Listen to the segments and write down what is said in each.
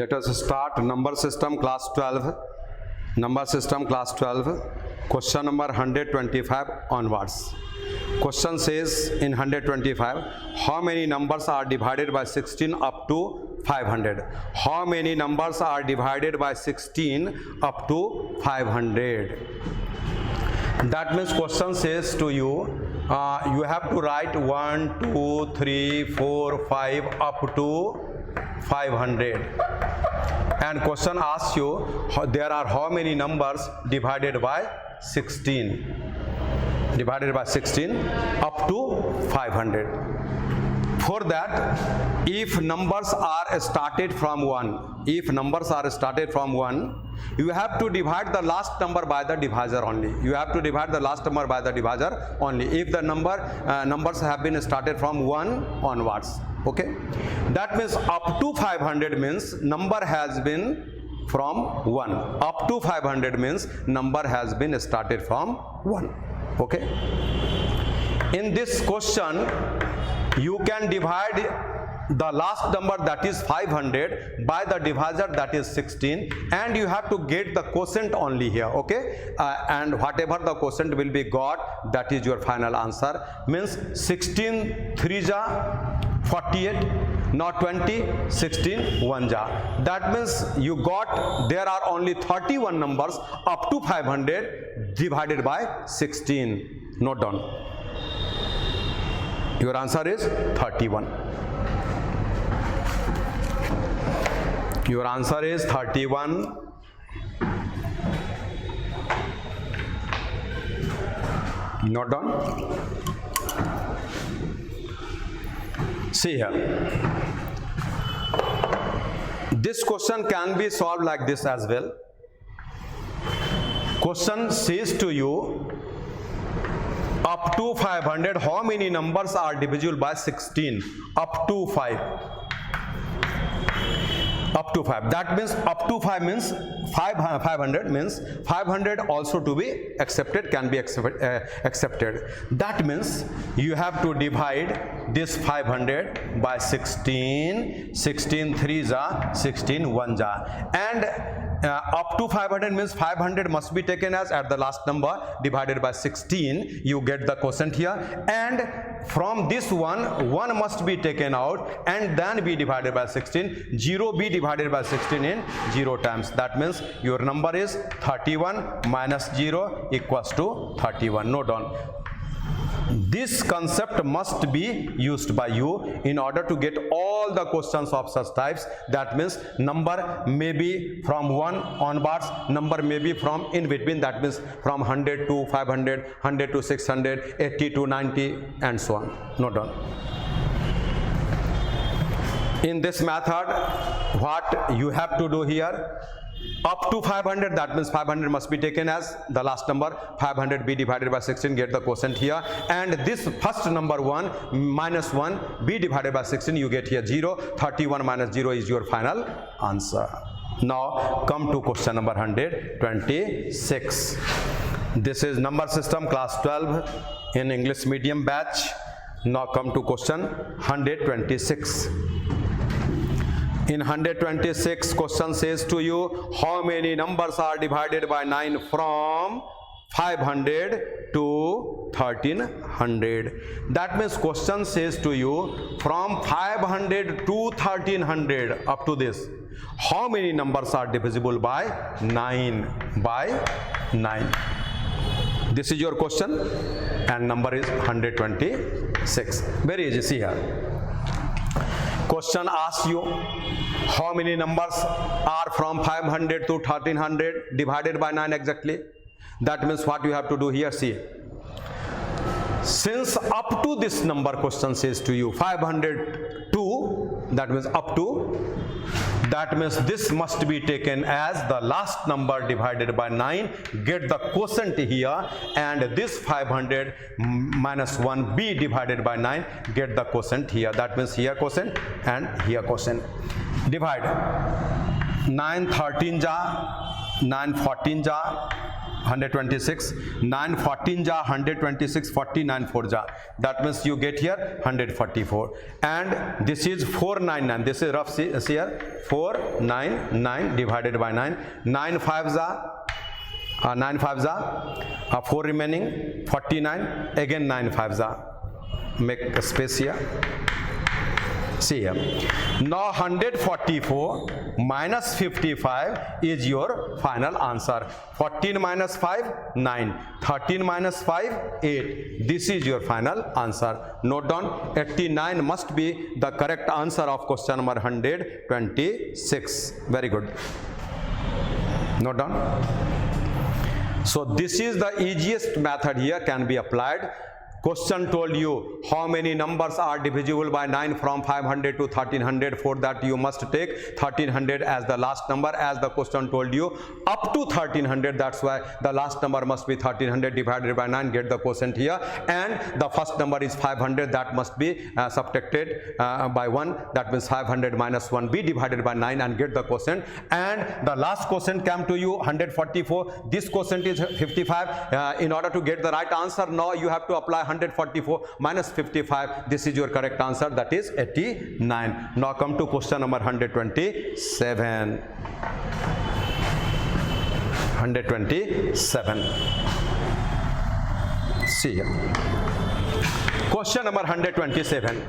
Let us start number system class 12. Number system class 12. Question number 125 onwards. Question says in 125, how many numbers are divided by 16 up to 500? How many numbers are divided by 16 up to 500? That means question says to you, you have to write 1, 2, 3, 4, 5 up to 500. And question asks you, there are how many numbers divided by 16? Divided by 16 up to 500. For that, if numbers are started from 1, you have to divide the last number by the divisor only. If the numbers have been started from 1 onwards. Okay, that means up to 500 means number has been from 1. Up to 500 means number has been started from 1. Okay, in this question you can divide the last number, that is 500, by the divisor, that is 16, and you have to get the quotient only here. Okay, and whatever the quotient will be got, that is your final answer. Means 16 3 ja 48, not 20, 16 1 ja. That means you got, there are only 31 numbers up to 500 divided by 16. Note down. Your answer is 31. Your answer is 31. Note down. See here. This question can be solved like this as well. Question says to you, up to 500, how many numbers are divisible by 16? Up to 5. Up to 5. That means up to 5 means 500 means 500 also to be accepted, can be accepted. That means you have to divide this 500 by 16. 16 3 ja, 16 1 ja. And up to 500 means 500 must be taken as at the last number divided by 16. You get the quotient here, and from this one must be taken out and then be divided by 16. 0 be divided by 16 in 0 times. That means your number is 31 minus 0 equals to 31. Note down. This concept must be used by you in order to get all the questions of such types. That means number may be from 1 onwards, number may be from in between, that means from 100 to 500, 100 to 600, 80 to 90 and so on. Note down. In this method, what you have to do here, up to 500, that means 500 must be taken as the last number, 500 be divided by 16, get the quotient here, and this first number 1 minus 1 be divided by 16, you get here 0. 31 minus 0 is your final answer. Now come to question number 126. This is number system class 12 in English medium batch. Now come to question 126. In 126, question says to you, how many numbers are divided by 9 from 500 to 1300? That means question says to you, from 500 to 1300 up to this, how many numbers are divisible by 9? By 9. This is your question, and number is 126. Very easy. See here. Question asks you, how many numbers are from 500 to 1300 divided by 9 exactly? That means what you have to do here, see. Since up to this number, question says to you 500 to, that means up to, that means this must be taken as the last number divided by 9, get the quotient here, and this 500 minus 1 be divided by 9, get the quotient here. That means here quotient and here quotient. Divide 9 13 ja, 9 14 ja, 126, 9 14 ja 126, 49 4 ja, that means you get here 144, and this is 499, this is rough here, 499 divided by 9, 9 5 ja 9 5 ja 4 remaining, 49, again 9 5 ja, make a space here. See here, now 144 minus 55 is your final answer. 14 minus 5 9, 13 minus 5 8, this is your final answer. Note down, 89 must be the correct answer of question number 126. Very good, note down. So this is the easiest method here can be applied. Question told you how many numbers are divisible by 9 from 500 to 1300. For that you must take 1300 as the last number, as the question told you up to 1300. That's why the last number must be 1300 divided by 9. Get the quotient here, and the first number is 500. That must be subtracted by 1. That means 500 minus 1 be divided by 9 and get the quotient. And the last quotient came to you 144. This quotient is 55. In order to get the right answer, now you have to apply 144 minus 55. This is your correct answer, that is 89. Now come to question number 127. 127. See here. Question number 127.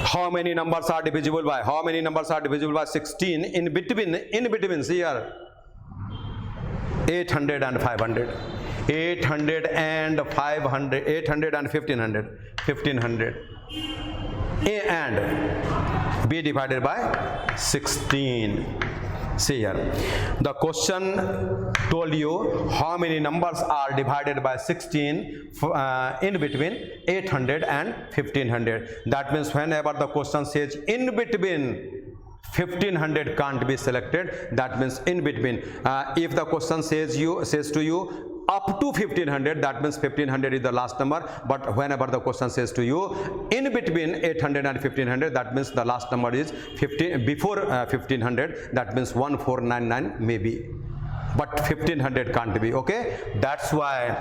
How many numbers are divisible by? How many numbers are divisible by 16? In between, see here, 800 and 500. 800 and 500, 800 and 1500, 1500. A and B divided by 16. See here, the question told you how many numbers are divided by 16 in between 800 and 1500. That means whenever the question says in between, 1500 can't be selected. That means in between. If the question says to you up to 1500, that means 1500 is the last number. But whenever the question says to you in between 800 and 1500, that means the last number is 15 before 1500. That means 1499 maybe, but 1500 can't be. Okay, that's why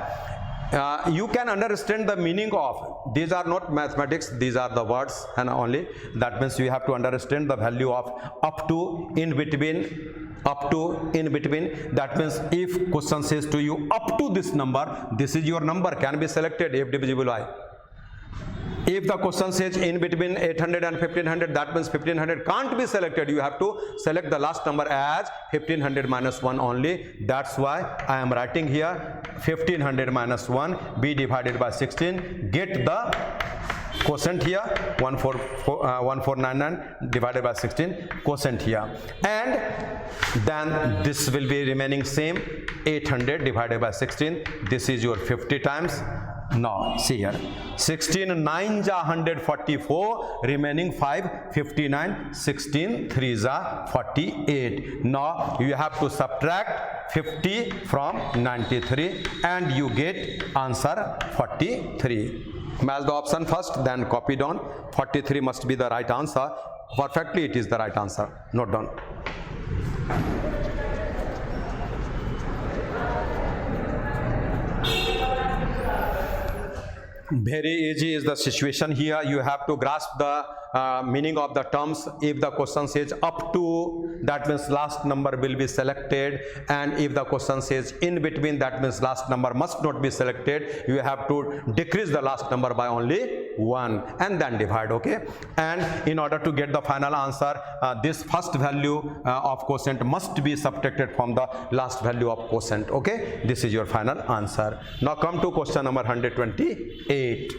you can understand the meaning of, these are not mathematics, these are the words and only. That means you have to understand the value of up to, in between, up to, in between. That means if question says to you up to this number, this is your number, can be selected if divisible by. If the question says in between 800 and 1500, that means 1500 can't be selected. You have to select the last number as 1500 minus 1 only. That's why I am writing here 1500 minus 1 be divided by 16. Get the quotient here, 1499 divided by 16, quotient here, and then this will be remaining same, 800 divided by 16. This is your 50 times. Now see here, 16 9 ja 144, remaining 5 59, 16 3 ja 48. Now you have to subtract 50 from 93 and you get answer 43. Match the option first, then copy down. 43 must be the right answer. Perfectly it is the right answer. Note down. Very easy is the situation here. You have to grasp the meaning of the terms. If the question says up to, that means last number will be selected, and if the question says in between, that means last number must not be selected. You have to decrease the last number by only 1 and then divide. Okay, and in order to get the final answer, this first value of quotient must be subtracted from the last value of quotient. Okay, this is your final answer. Now come to question number 128.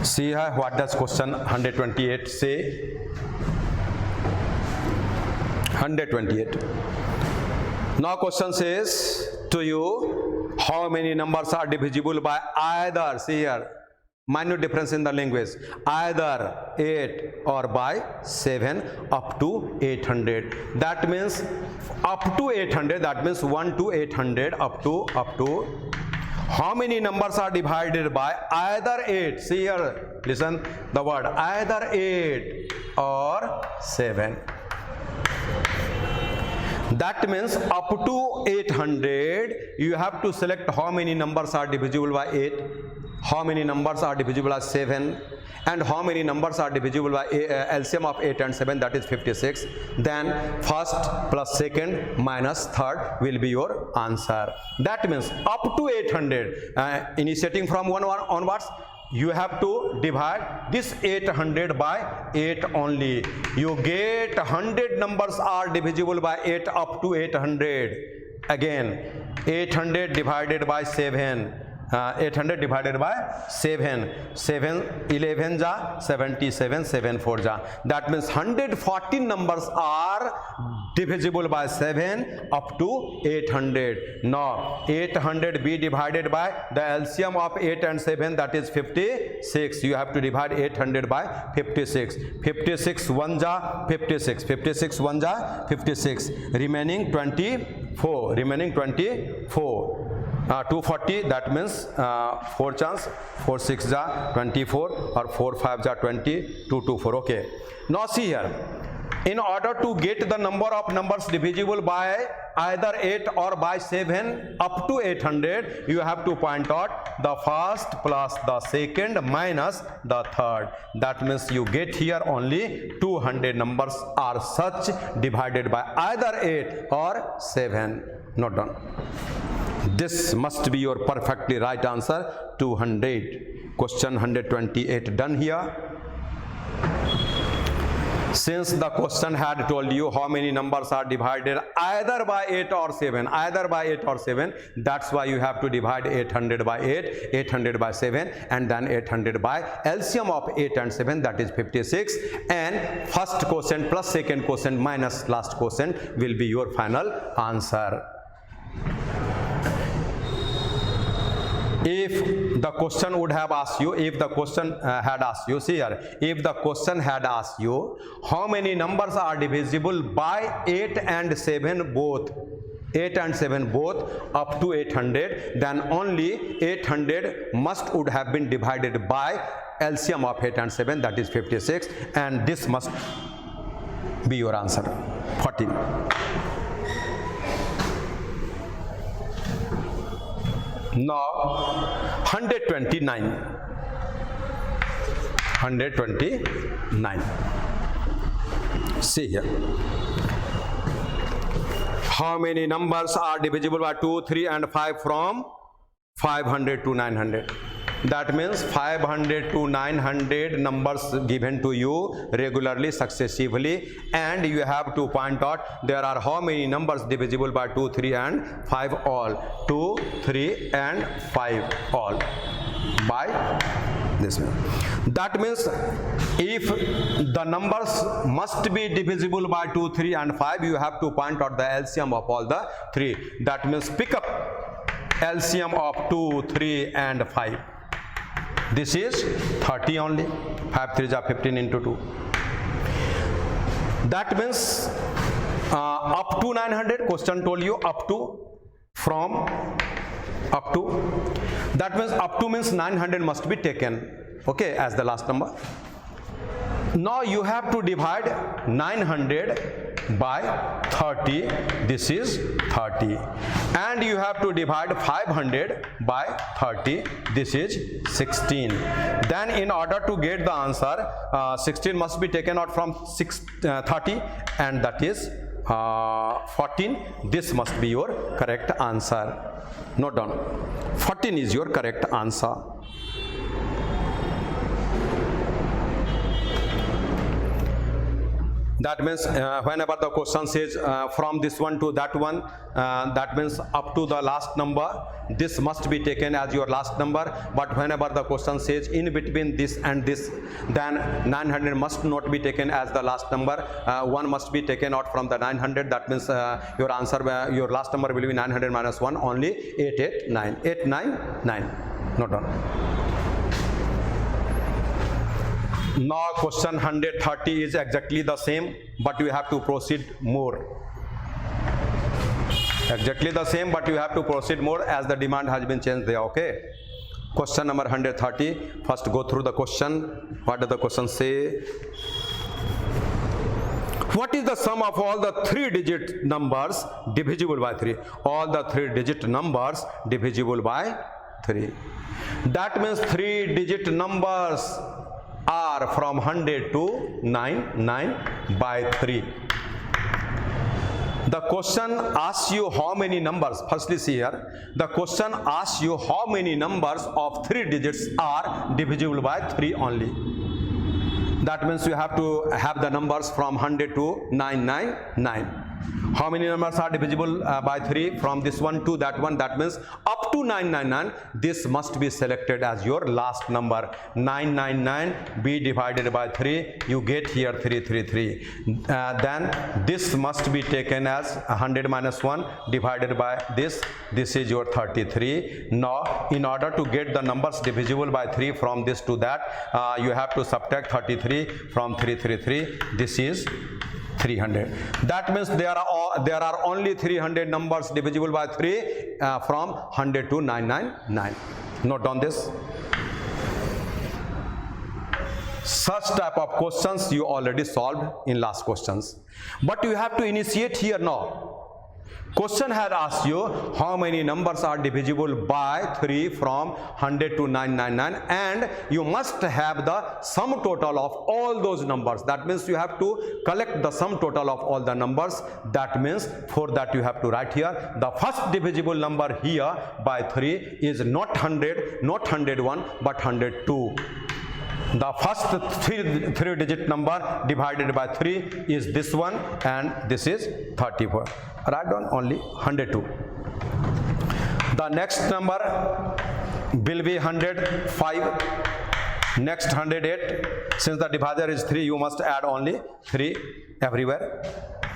See here, what does question 128 say? 128. Now question says to you, how many numbers are divisible by either, see here, minute difference in the language, either 8 or by 7 up to 800. That means up to 800, that means 1 to 800 up to. How many numbers are divided by either 8? See here, listen the word, either 8 or 7. That means up to 800 you have to select how many numbers are divisible by 8, how many numbers are divisible by 7, and how many numbers are divisible by LCM of 8 and 7, that is 56. Then first plus second minus third will be your answer. That means up to 800, initiating from 1 onwards, you have to divide this 800 by 8 only. You get 100 numbers are divisible by 8 up to 800. Again 800 divided by 7, 800 divided by 7, 11 ja 77, 7 4 ja. That means 114 numbers are divisible by 7 up to 800. Now 800 be divided by the LCM of 8 and 7, that is 56. You have to divide 800 by 56. 56 1 ja 56, 56 1 ja 56, remaining 24, remaining 24. 240, that means 4 chance, 4 6 ja 24 or 4 5 ja 20, 2 2 4. Okay, now see here, in order to get the number of numbers divisible by either 8 or by 7 up to 800, you have to point out the first plus the second minus the third. That means you get here only 200 numbers are such divided by either 8 or 7. Not done. This must be your perfectly right answer, 200. Question 128 done here. Since the question had told you how many numbers are divided either by 8 or 7, either by 8 or 7, that's why you have to divide 800 by 8, 800 by 7, and then 800 by LCM of 8 and 7, that is 56, and first quotient plus second quotient minus last quotient will be your final answer. If the question would have asked you, if the question had asked you, see here, if the question had asked you how many numbers are divisible by 8 and 7 both, 8 and 7 both up to 800, then only 800 would have been divided by LCM of 8 and 7, that is 56, and this must be your answer, 14. Now 129. 129. See here. How many numbers are divisible by 2, 3 and 5 from 500 to 900? That means 500 to 900 numbers given to you regularly, successively, and you have to point out there are how many numbers divisible by 2, 3 and 5 all. 2, 3 and 5 all by this one. That means if the numbers must be divisible by 2, 3 and 5, you have to point out the LCM of all the 3. That means pick up LCM of 2, 3 and 5. This is 30 only. 5 3 are 15 into 2. That means up to 900, question told you up to, from up to. That means up to means 900 must be taken, okay, as the last number. Now you have to divide 900 by 30, this is 30, and you have to divide 500 by 30, this is 16. Then in order to get the answer, 16 must be taken out from 30, and that is 14. This must be your correct answer. Note down, 14 is your correct answer. That means whenever the question says from this one to that one, that means up to the last number, this must be taken as your last number. But whenever the question says in between this and this, then 900 must not be taken as the last number. One must be taken out from the 900. That means your answer, your last number will be 900 minus 1, only 889. 899. Note down. Now question 130 is exactly the same, but you have to proceed more. Exactly the same, but you have to proceed more as the demand has been changed there, okay? Question number 130, first go through the question. What does the question say? What is the sum of all the 3-digit numbers divisible by 3? All the 3-digit numbers divisible by 3. That means 3-digit numbers are from 100 to 99 by 3. The question asks you how many numbers. Firstly, see here. The question asks you how many numbers of 3 digits are divisible by 3 only. That means you have to have the numbers from 100 to 999. How many numbers are divisible by 3? From this one to that one. That means up to 999. This must be selected as your last number. 999 be divided by 3. You get here 333. Then this must be taken as 100 minus 1 divided by this. This is your 33. Now, in order to get the numbers divisible by 3 from this to that, you have to subtract 33 from 333. This is 300. That means there are only 300 numbers divisible by 3 from 100 to 999. Note down this. Such type of questions you already solved in last questions, but you have to initiate here now. Question had asked you how many numbers are divisible by 3 from 100 to 999, and you must have the sum total of all those numbers. That means you have to collect the sum total of all the numbers. That means for that you have to write here the first divisible number here by 3 is not 100, not 101, but 102. The first three-digit number divided by 3 is this one, and this is 34. Write down only 102. The next number will be 105. Next 108. Since the divisor is 3, you must add only 3 everywhere.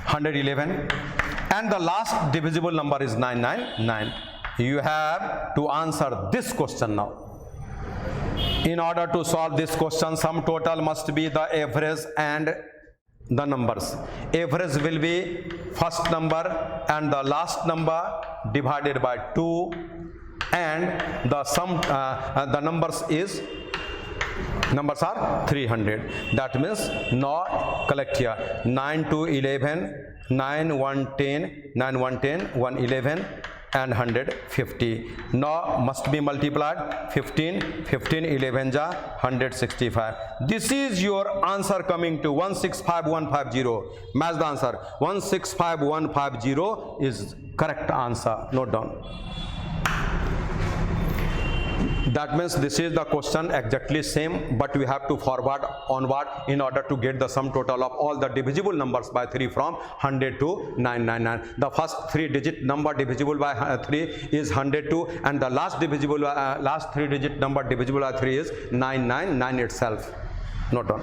111. And the last divisible number is 999. You have to answer this question now. In order to solve this question, sum total must be the average and the numbers. Average will be first number and the last number divided by 2, and the sum the numbers are 300. That means now collect here 9 to 11, 9, 1, 10, 9, 1, 10, 1, 11, and 150. Now must be multiplied. 15, 15, 11 ja 165. This is your answer coming to 165150. Match the answer. 165150 is correct answer. Note down. That means this is the question exactly same, but we have to forward onward in order to get the sum total of all the divisible numbers by 3 from 100 to 999. The first 3-digit number divisible by 3 is 102, and the last 3-digit number divisible by 3 is 999 itself. Note down.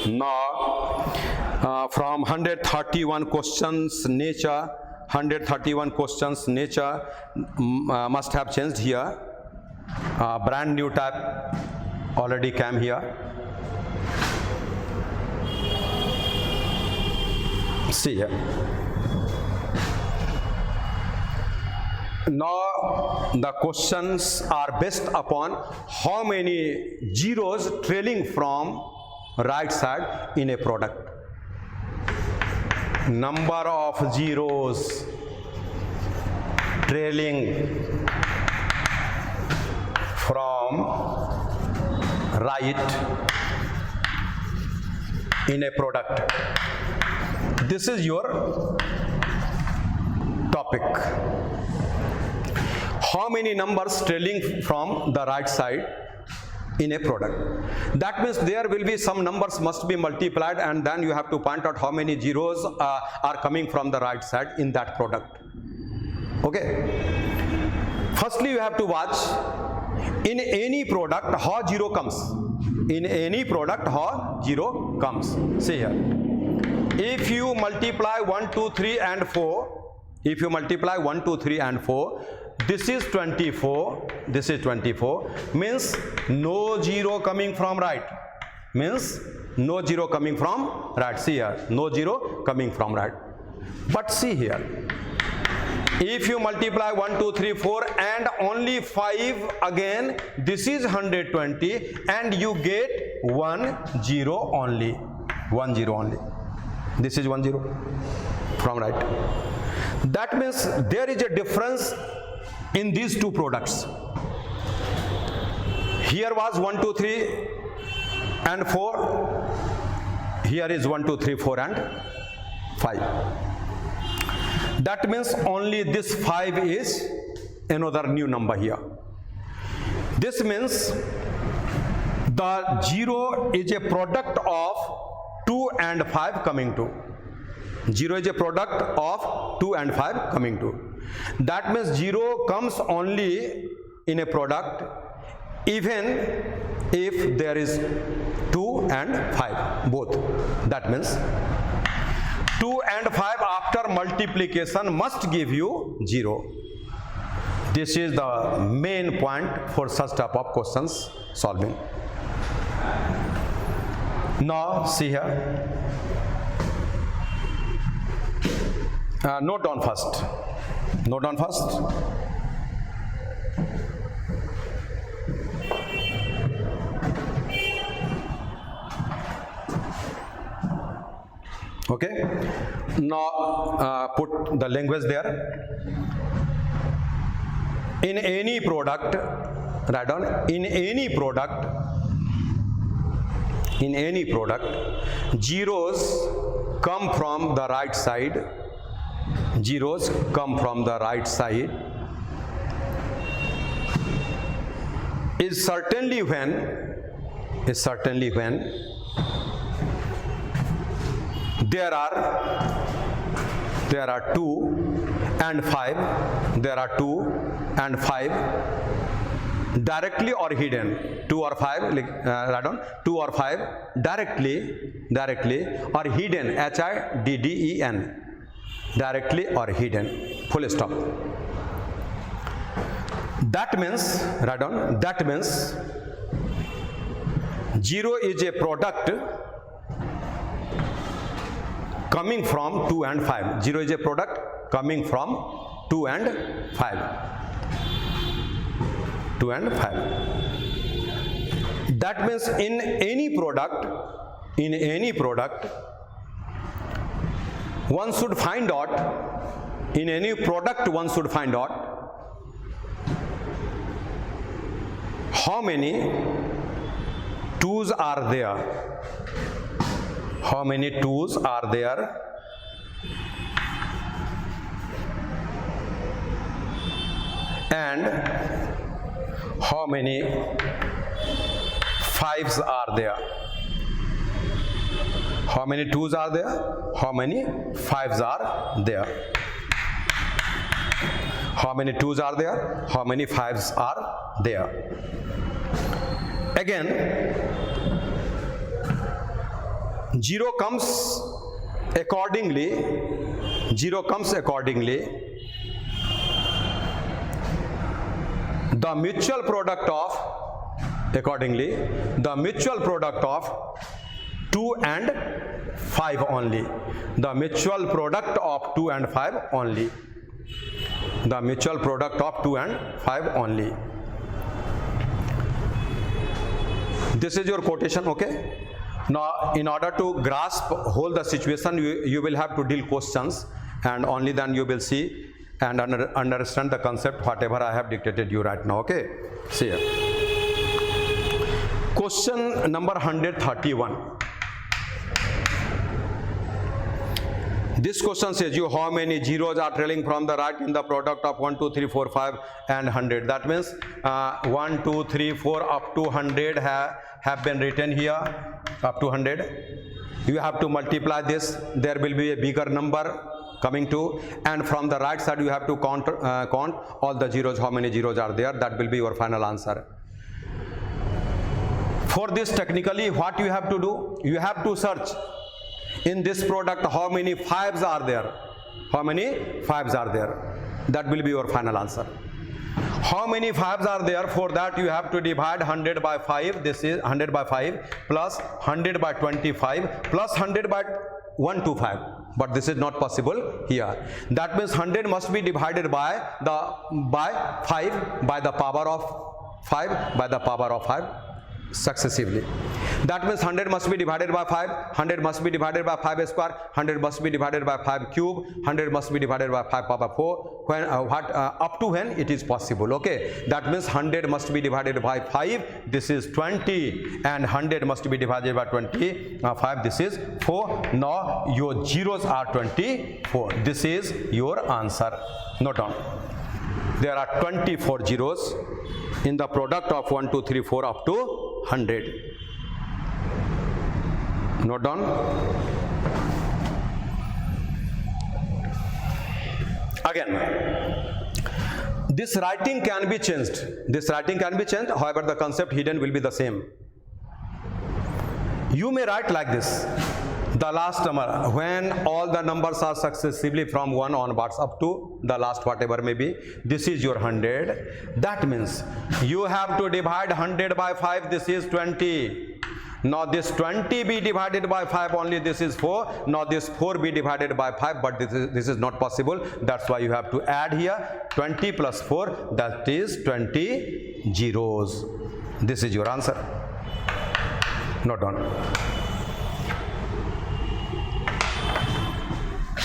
Now, from 131 questions nature, must have changed here. Brand new type already came here. See here. Now the questions are based upon how many zeros trailing from right side in a product. Number of zeros trailing from right in a product. This is your topic. How many numbers trailing from the right side in a product? That means there will be some numbers must be multiplied, and then you have to point out how many zeros are coming from the right side in that product. Okay. Firstly, you have to watch in any product how 0 comes. In any product how 0 comes. See here. If you multiply 1, 2, 3 and 4, if you multiply 1, 2, 3 and 4, this is 24, this is 24, means no 0 coming from right, means no 0 coming from right. See here, no 0 coming from right. But see here, if you multiply 1, 2, 3, 4 and only 5 again, this is 120 and you get 1 0 only. 1 0 only. This is 1 0 from right. That means there is a difference in these two products. Here was 1, 2, 3 and 4. Here is 1, 2, 3, 4 and 5. That means only this 5 is another new number here. This means the 0 is a product of 2 and 5 coming to. 0 is a product of 2 and 5 coming to. That means 0 comes only in a product even if there is 2 and 5 both. That means 2 and 5 after multiplication must give you 0. This is the main point for such type of questions solving. Now see here. Note down first. Note down first. Okay. Now put the language there. In any product, write down. In any product, zeros come from the right side. Zeros come from the right side is certainly when there are 2 and 5, there are 2 and 5 directly or hidden. 2 or 5, write down 2 or 5 directly or hidden, HIDDEN, directly or hidden, full stop. That means, write down, that means 0 is a product coming from 2 and 5. 0 is a product coming from 2 and 5. 2 and 5. That means in any product, one should find out, in any product one should find out how many 2's are there. How many 2's are there? And how many 5's are there? How many 2's are there? How many 5's are there? How many 2's are there? How many 5's are there? Again, 0 comes accordingly. 0 comes accordingly. The mutual product of, accordingly, the mutual product of 2 and 5 only. The mutual product of 2 and 5 only. The mutual product of 2 and 5 only. This is your quotation, okay? Now, in order to grasp whole the situation, you will have to deal questions, and only then you will see and understand the concept whatever I have dictated you right now, okay? See here. Question number 131. This question says you how many zeros are trailing from the right in the product of 1, 2, 3, 4, 5 and 100. That means 1, 2, 3, 4 up to 100 have been written here, up to 100. You have to multiply this. There will be a bigger number coming to, and from the right side you have to count all the zeros, how many zeros are there. That will be your final answer. For this, technically what you have to do, you have to search in this product how many 5's are there. How many 5's are there? That will be your final answer. How many 5's are there? For that you have to divide 100 by 5. This is 100 by 5 plus 100 by 25 plus 100 by 125. but this is not possible here. That means 100 must be divided by 5 by the power of 5 successively. That means 100 must be divided by 5, 100 must be divided by 5 square, 100 must be divided by 5 cube, 100 must be divided by 5 power 4, when up to when it is possible. Okay, that means 100 must be divided by 5, this is 20, and 100 must be divided by 25, this is 4. Now your zeros are 24. This is your answer. Note down, there are 24 zeros in the product of 1, 2, 3, 4 up to 100. Note down. Again, this writing can be changed. This writing can be changed. However, the concept hidden will be the same. You may write like this: the last number, when all the numbers are successively from 1 onwards up to the last whatever may be, this is your 100. That means you have to divide 100 by 5, this is 20. Now this 20 be divided by 5 only, this is 4. Now this 4 be divided by 5, but this is not possible. That's why you have to add here 20 plus 4, that is 20 zeros. This is your answer. Note down.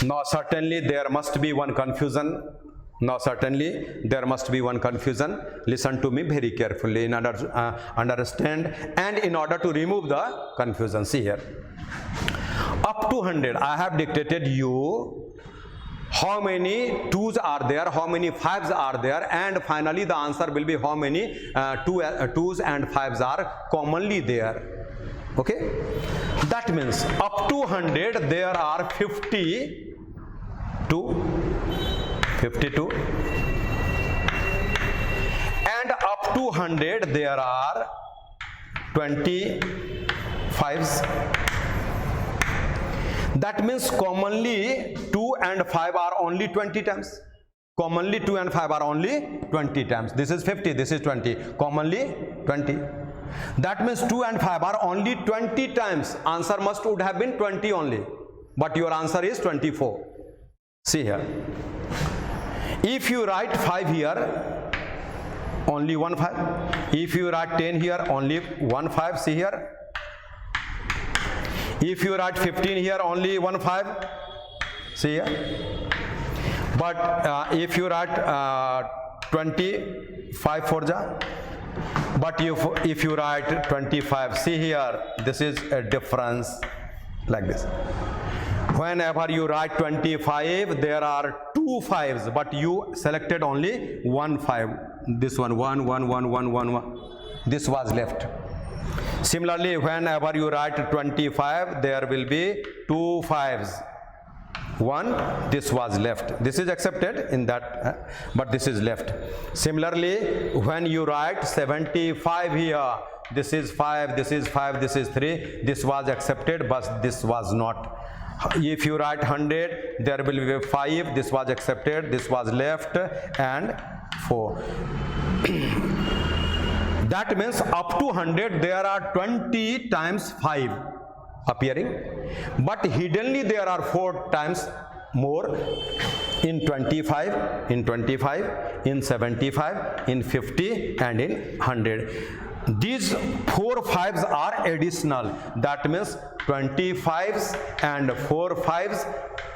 Now certainly there must be one confusion. Listen to me very carefully in order to understand and in order to remove the confusion. See here, up to 100 I have dictated you how many 2's are there, how many 5's are there, and finally the answer will be how many 2's and 5's are commonly there. Okay, that means up to 100 there are 52, and up to 100 there are 25's. That means commonly 2 and 5 are only 20 times. Commonly 2 and 5 are only 20 times. This is 50, this is 20. Commonly 20. That means 2 and 5 are only 20 times. Answer would have been 20 only, but your answer is 24. See here, if you write 5 here, only 1 5. If you write 10 here, only 1 5. See here. If you write 15 here, only 1 5. See here. But if you write 25 for ja, but if you write 25, see here, this is a difference like this. Whenever you write 25, there are 2 5's, but you selected only 1 5. This one, 1 1 1 1 1 1. This was left. Similarly, whenever you write 25, there will be 2 5's. 1, this was left. This is accepted in that, but this is left. Similarly, when you write 75 here, this is 5, this is 5, this is 3. This was accepted, but this was not. If you write 100, there will be 5, this was accepted, this was left, and 4. That means up to 100 there are 20 times 5 appearing, but hiddenly there are 4 times more in 25, in 75, in 50, and in 100. These 4 5's are additional. That means 25's and 4 5's.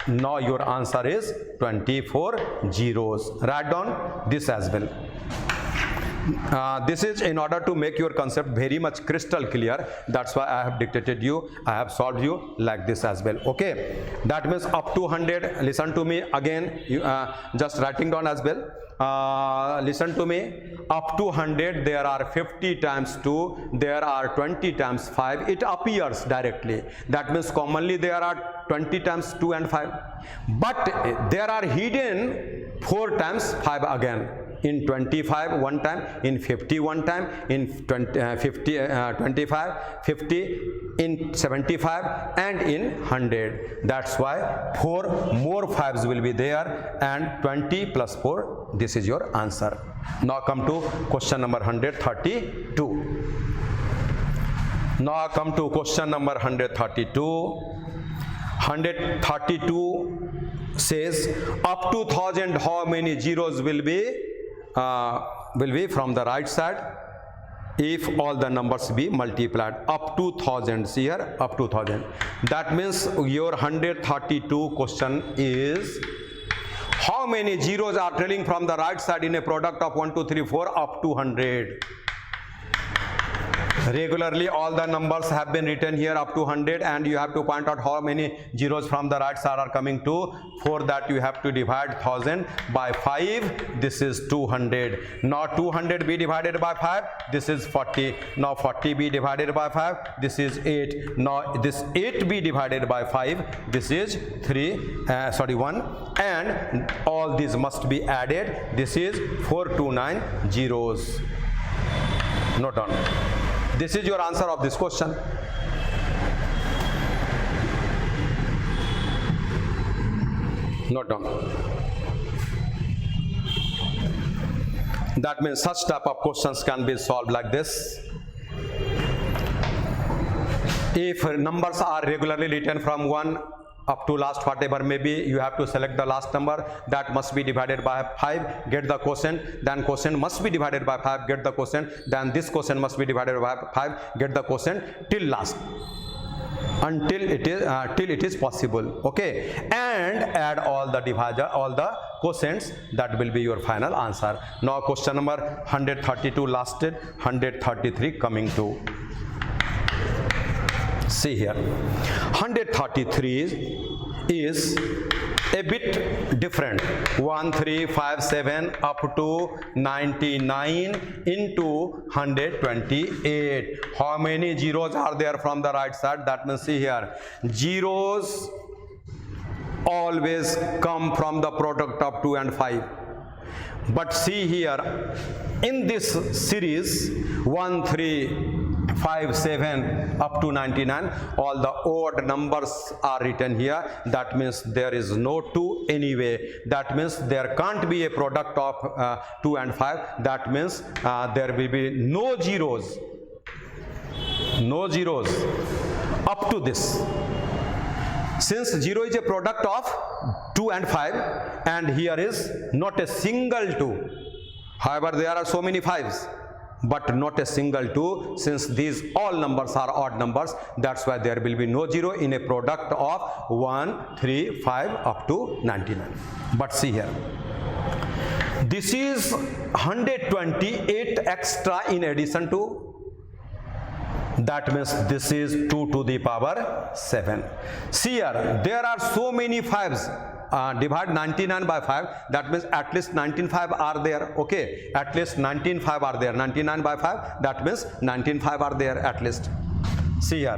Now your answer is 24 zeros. Write down this as well. This is in order to make your concept very much crystal clear. That's why I have dictated you, I have solved you like this as well. Okay, that means up to 100. Listen to me again, just writing down as well. Listen to me, up to 100 there are 50 times 2, there are 20 times 5. It appears directly. That means commonly there are 20 times 2 and 5, but there are hidden 4 times 5 again. In 25 one time, in 50 one time, in 25, 50, in 75, and in 100. That's why 4 more 5's will be there, and 20 plus 4, this is your answer. Now come to question number 132. Now come to question number 132. 132 says up to 1000 how many zeros will be from the right side if all the numbers be multiplied. Up to 1000 here, up to 1000. That means your 132 question is how many zeros are trailing from the right side in a product of 1 2 3 4 up to 100. Regularly all the numbers have been written here up to 100, and you have to point out how many zeros from the right side are coming to. For that you have to divide 1000 by 5. This is 200. Now 200 be divided by 5. This is 40. Now 40 be divided by 5. This is 8. Now this 8 be divided by 5. This is 1. And all these must be added. This is 429 zeros. Note down. This is your answer of this question. Note down. That means such type of questions can be solved like this. If numbers are regularly written from 1 up to last whatever may be, you have to select the last number, that must be divided by 5, get the quotient, then quotient must be divided by 5, get the quotient, then this quotient must be divided by 5, get the quotient, till last, until it is possible. Okay, and add all the divisor, all the quotients, that will be your final answer. Now question number 132 lasted, 133 coming to. See here, 133 is a bit different. 1 3 5 7 up to 99 into 128. How many zeros are there from the right side? That means see here, zeros always come from the product of 2 and 5. But see here, in this series 1 3 5 7 up to 99, all the odd numbers are written here. That means there is no 2 anyway. That means there can't be a product of 2 and 5. That means there will be no zeros up to this. Since 0 is a product of 2 and 5, and here is not a single 2. However, there are so many 5s, but not a single 2. Since these all numbers are odd numbers, that's why there will be no 0 in a product of 1 3 5 up to 99. But see here, this is 128 extra in addition to. That means this is 2 to the power 7. See here, there are so many 5s. Divide 99 by 5, that means at least 19 5 are there. Okay, at least 19 5 are there. 99 by 5, that means 19 5 are there at least. See here,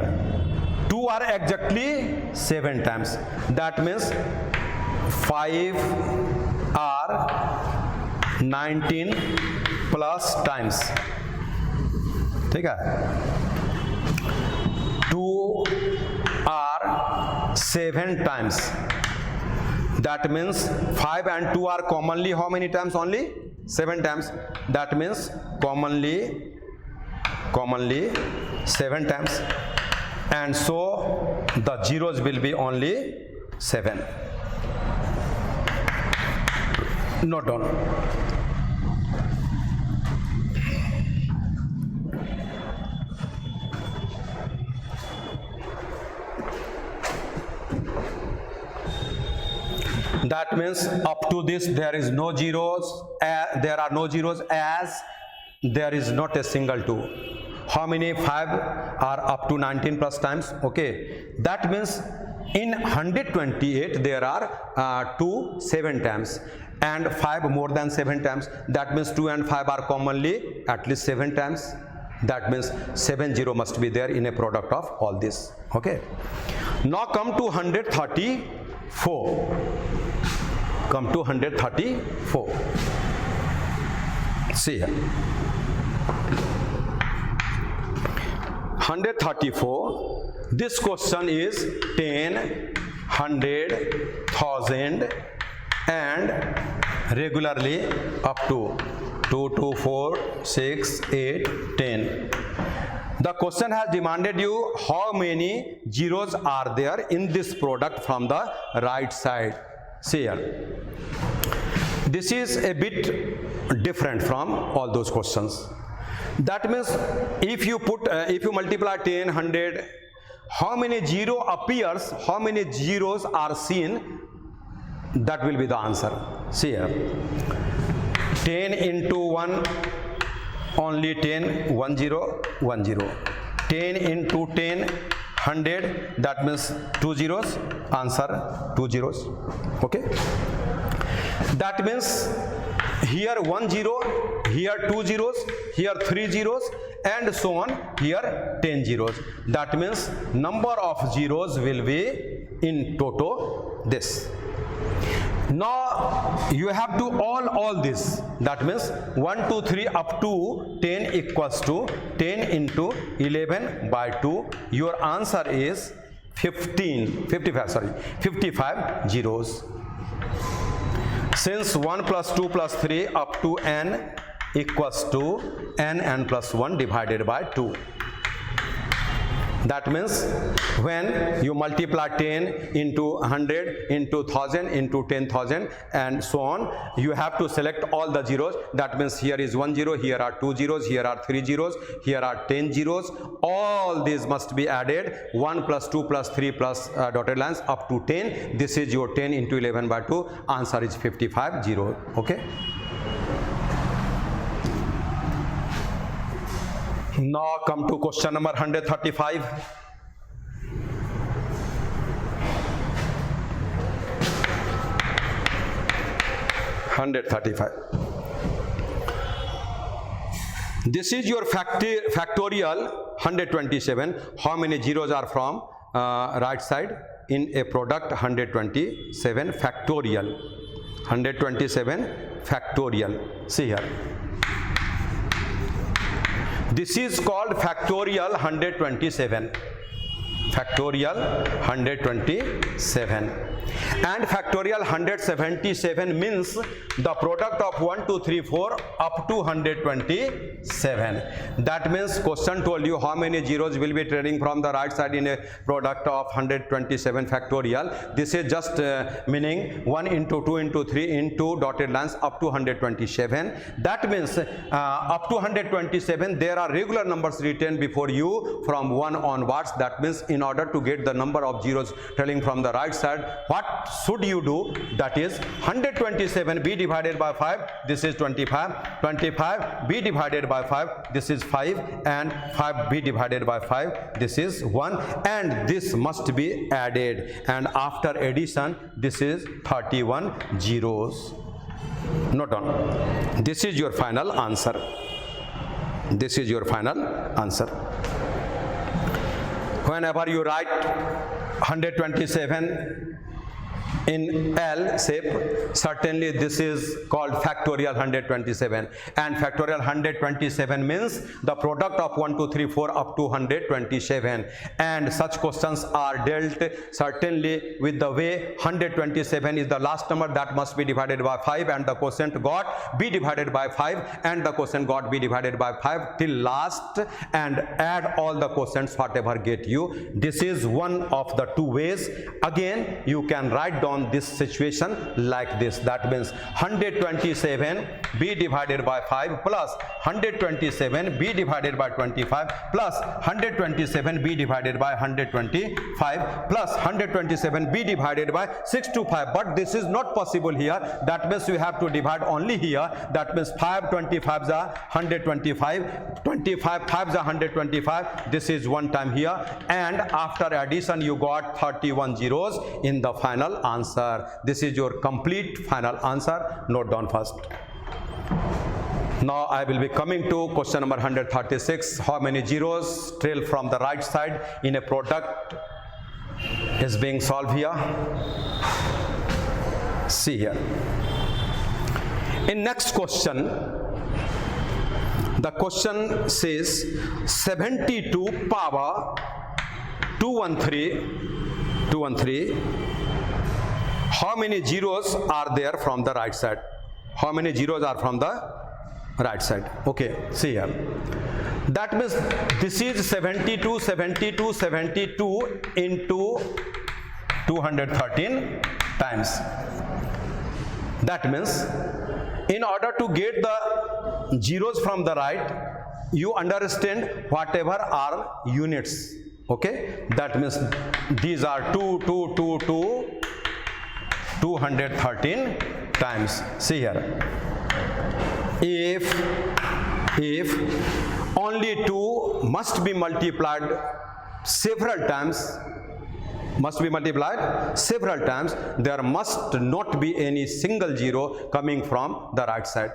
2 are exactly 7 times. That means 5 are 19 plus times. ठीक है, 2 are 7 times. That means 5 and 2 are commonly how many times? Only 7 times. That means commonly 7 times. And so the zeros will be only 7. Note down. That means up to this there is no zeros, there are no zeros, as there is not a single 2. How many 5 are up to 19 plus times? Okay, that means in 128 there are 2 7 times and 5 more than 7 times. That means 2 and 5 are commonly at least 7 times. That means 7 0 must be there in a product of all this. Okay, now come to 134. Come to 134. See here, 134. This question is 10, 100, 1000 and regularly up to 2, 2, 4, 6, 8, 10. The question has demanded you how many zeros are there in this product from the right side. See here. This is a bit different from all those questions. That means if you multiply 10, 100, how many zero appears, how many zeros are seen, that will be the answer. See here. 10 into 1, only 10, 1 0, 1 0. 10 into 10, 100, that means 2 zeros, answer 2 zeros. Okay. That means here 1 0, here 2 zeros, here 3 zeros, and so on, here 10 zeros. That means number of zeros will be in toto this. Now you have to all this. That means 1 2 3 up to 10 equals to 10 into 11 by 2. Your answer is 55 zeros. Since 1 plus 2 plus 3 up to n equals to n plus 1 divided by 2. That means when you multiply 10 into 100 into 1000 into 10,000 and so on, you have to select all the zeros. That means here is 1 0, here are 2 zeros, here are 3 zeros, here are 10 zeros. All these must be added. 1 plus 2 plus 3 plus dotted lines up to 10. This is your 10 into 11 by 2. Answer is 55 zeros. Okay. Now come to question number 135. This is your factorial 127. How many zeros are from right side in a product? 127 factorial. 127 factorial. See here. This is called factorial 127. Factorial 127. And factorial 177 means the product of 1 2 3 4 up to 127. That means question told you how many zeros will be trading from the right side in a product of 127 factorial. This is just meaning 1 into 2 into 3 into dotted lines up to 127. That means up to 127 there are regular numbers written before you from 1 onwards. That means in order to get the number of zeros trading from the right side, what should you do? That is 127 b divided by 5, this is 25, 25 b divided by 5, this is 5, and 5 b divided by 5, this is 1, and this must be added, and after addition this is 31 zeros. Note down. This is your final answer. This is your final answer. Whenever you write 127 in L shape, certainly this is called factorial 127, and factorial 127 means the product of 1 2 3 4 up to 127, and such questions are dealt certainly with the way 127 is the last number that must be divided by 5, and the quotient got b divided by 5, and the quotient got b divided by 5 till last, and add all the quotients whatever get you. This is one of the two ways. Again you can write down this situation like this. That means 127 b divided by 5 plus 127 b divided by 25 plus 127 b divided by 125 plus 127 b divided by 6 to 5. But this is not possible here. That means you have to divide only here. That means 5 25s are 125, 25 5s are 125. This is one time here, and after addition you got 31 zeros in the final answer. This is your complete final answer. Note down first. Now I will be coming to question number 136. How many zeros trail from the right side in a product is being solved here. See here. In next question, the question says 72 power 213. How many zeros are there from the right side? How many zeros are from the right side? Okay, see here. That means this is 72 into 213 times. That means in order to get the zeros from the right, you understand whatever are units. Okay, that means these are 213 times. See here, if only 2 must be multiplied several times, there must not be any single zero coming from the right side.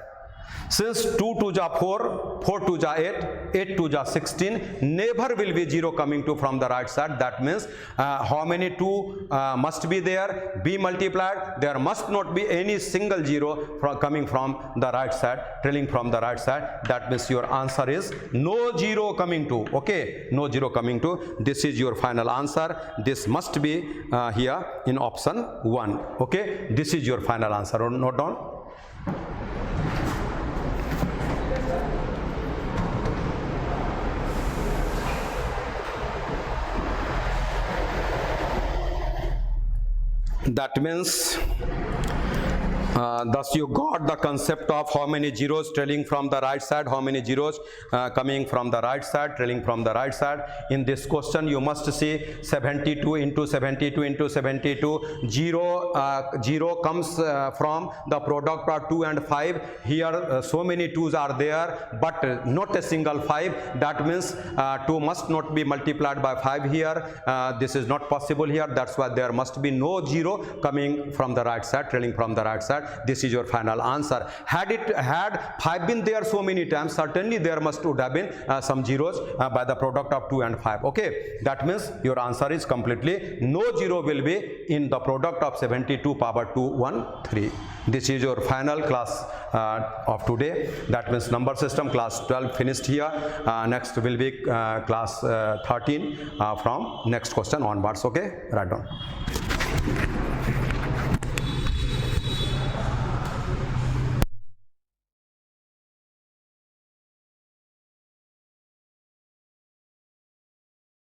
Since 2 2 ja 4, 4 2 ja 8, 8 2 ja 16, never will be zero coming to from the right side. That means how many 2 must be there? Be multiplied. There must not be any single zero coming from the right side, trailing from the right side. That means your answer is no zero coming to. Okay, no zero coming to. This is your final answer. This must be here in option 1. Okay, this is your final answer. Note down. That means thus you got the concept of how many zeros trailing from the right side, how many zeros coming from the right side, trailing from the right side. In this question you must see 72 into 72 into 72. Zero comes from the product of 2 and 5. Here so many 2's are there, but not a single 5. That means 2 must not be multiplied by 5 here. This is not possible here. That's why there must be no zero coming from the right side, trailing from the right side. This is your final answer. Had 5 been there so many times, certainly there would have been some zeros by the product of 2 and 5. Okay, that means your answer is completely no zero will be in the product of 72 power 2 1 3. This is your final class of today. That means number system class 12 finished here. Next will be class 13 from next question onwards. Okay, write down.